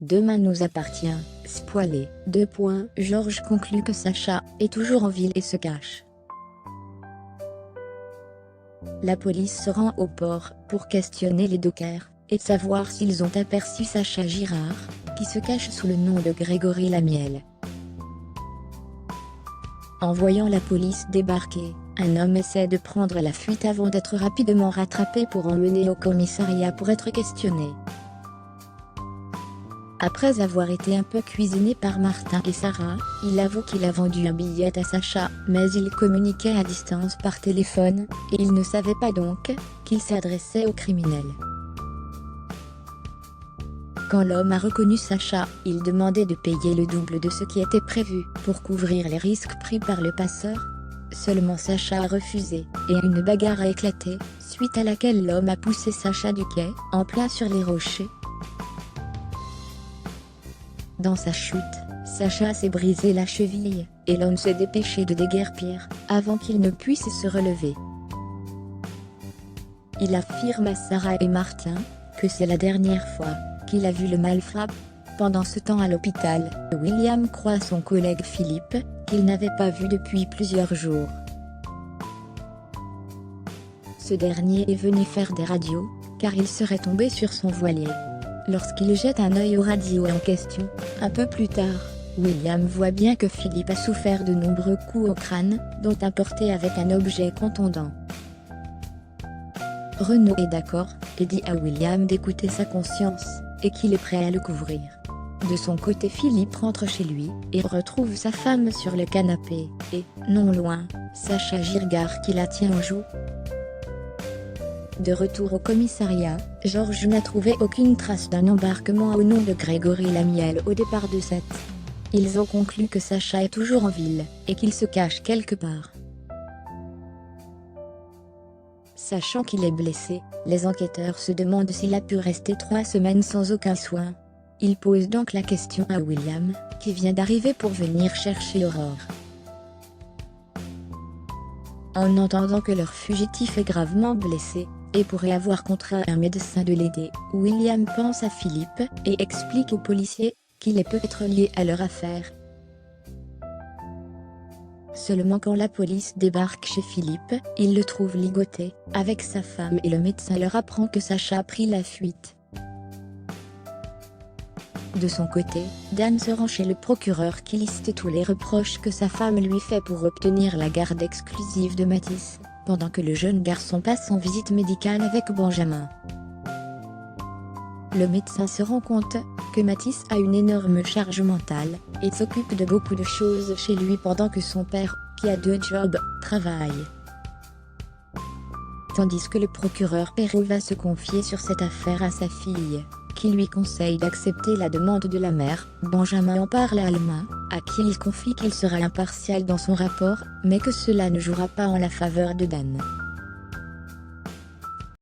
Demain nous appartient, spoilé. Georges conclut que Sacha est toujours en ville et se cache. La police se rend au port pour questionner les dockers et savoir s'ils ont aperçu Sacha Girard, qui se cache sous le nom de Grégory Lamiel. En voyant la police débarquer, un homme essaie de prendre la fuite avant d'être rapidement rattrapé pour emmener au commissariat pour être questionné. Après avoir été un peu cuisiné par Martin et Sarah, il avoue qu'il a vendu un billet à Sacha, mais il communiquait à distance par téléphone, et il ne savait pas donc qu'il s'adressait au criminel. Quand l'homme a reconnu Sacha, il demandait de payer le double de ce qui était prévu pour couvrir les risques pris par le passeur. Seulement Sacha a refusé, et une bagarre a éclaté, suite à laquelle l'homme a poussé Sacha du quai, en plein sur les rochers. Dans sa chute, Sacha s'est brisé la cheville, et l'homme s'est dépêché de déguerpir, avant qu'il ne puisse se relever. Il affirme à Sarah et Martin que c'est la dernière fois qu'il a vu le malfrat. Pendant ce temps à l'hôpital, William croit son collègue Philippe, qu'il n'avait pas vu depuis plusieurs jours. Ce dernier est venu faire des radios, car il serait tombé sur son voilier. Lorsqu'il jette un œil aux radios en question, un peu plus tard, William voit bien que Philippe a souffert de nombreux coups au crâne, dont un porté avec un objet contondant. Renaud est d'accord, et dit à William d'écouter sa conscience, et qu'il est prêt à le couvrir. De son côté, Philippe rentre chez lui, et retrouve sa femme sur le canapé, et, non loin, Sacha Girard qui la tient aux joues. De retour au commissariat, Georges n'a trouvé aucune trace d'un embarquement au nom de Grégory Lamiel au départ de Sète. Ils ont conclu que Sacha est toujours en ville, et qu'il se cache quelque part. Sachant qu'il est blessé, les enquêteurs se demandent s'il a pu rester 3 semaines sans aucun soin. Ils posent donc la question à William, qui vient d'arriver pour venir chercher Aurore. En entendant que leur fugitif est gravement blessé, et pourrait avoir contraint un médecin de l'aider, William pense à Philippe, et explique aux policiers qu'il est peut-être lié à leur affaire. Seulement quand la police débarque chez Philippe, il le trouve ligoté, avec sa femme, et le médecin leur apprend que Sacha a pris la fuite. De son côté, Dan se rend chez le procureur qui liste tous les reproches que sa femme lui fait pour obtenir la garde exclusive de Mathis, pendant que le jeune garçon passe en visite médicale avec Benjamin. Le médecin se rend compte que Mathis a une énorme charge mentale, et s'occupe de beaucoup de choses chez lui pendant que son père, qui a 2 jobs, travaille. Tandis que le procureur Perrault va se confier sur cette affaire à sa fille, qui lui conseille d'accepter la demande de la mère, Benjamin en parle à Alma, à qui il confie qu'il sera impartial dans son rapport, mais que cela ne jouera pas en la faveur de Dan.